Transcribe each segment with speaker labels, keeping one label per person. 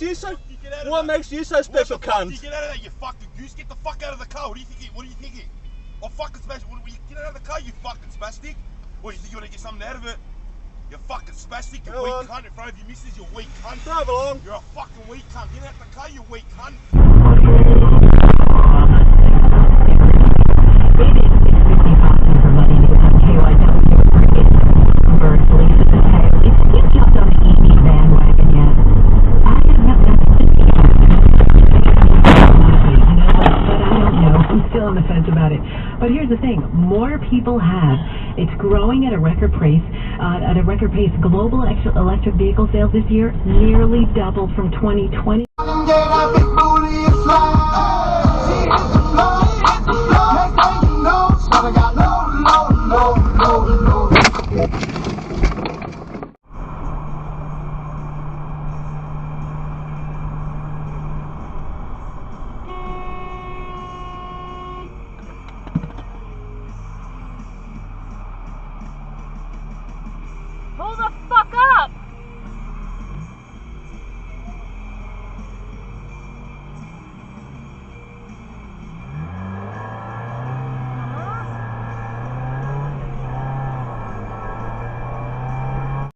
Speaker 1: you so? What makes you so special, cunt?
Speaker 2: Get out of there, you fucking goose. Get the fuck out of the car. What are you thinking? What are you thinking? Oh, fucking spastic. Get out of the car, you fucking spastic. What, do you think you want to get something out of it? You fucking spastic, you weak cunt. In front of your missus, you weak cunt.
Speaker 1: Drive along.
Speaker 2: You're a fucking weak cunt. Get out the car, you weak cunt.
Speaker 3: On the fence about it, but here's the thing: more people have. It's growing at a record pace. Global electric vehicle sales this year nearly doubled from 2020.
Speaker 4: Pull the fuck up!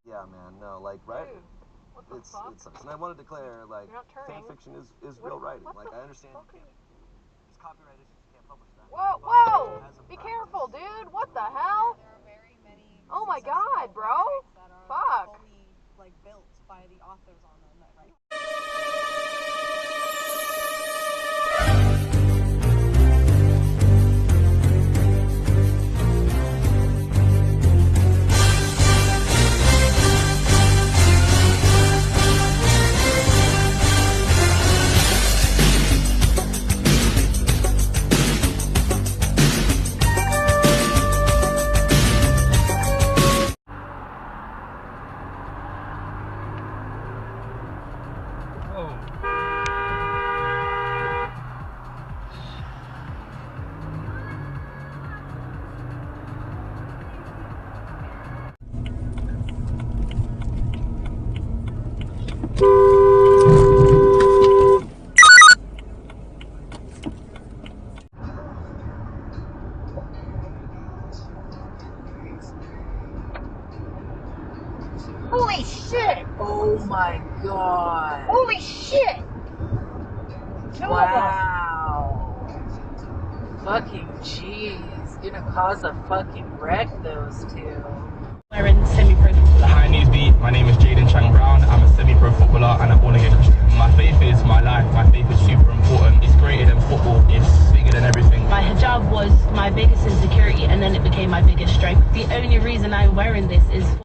Speaker 5: Yeah, man, no, like, right?
Speaker 4: Dude, what the fuck?
Speaker 5: It sucks. And I want to declare, like, fan fiction is real writing. Like, I understand it's copyright issues, you can't publish that.
Speaker 4: Whoa, whoa! Be careful, dude! What the hell?
Speaker 6: There are very many.
Speaker 4: Oh my god, bro! Fuck!
Speaker 6: Fully, like, built by the authors on them that write.
Speaker 4: Holy shit!
Speaker 3: Oh my god!
Speaker 4: Holy shit!
Speaker 3: Wow! Fucking jeez, gonna cause a fucking wreck, those two.
Speaker 4: Wearing semi-pro footballer.
Speaker 7: Hi Newsbeat, my name is Jaden Chang Brown. I'm a semi-pro footballer and I'm born again Christian. My faith is my life. My faith is super important. It's greater than football. It's bigger than everything.
Speaker 4: My hijab was my biggest insecurity and then it became my biggest strength. The only reason I'm wearing this is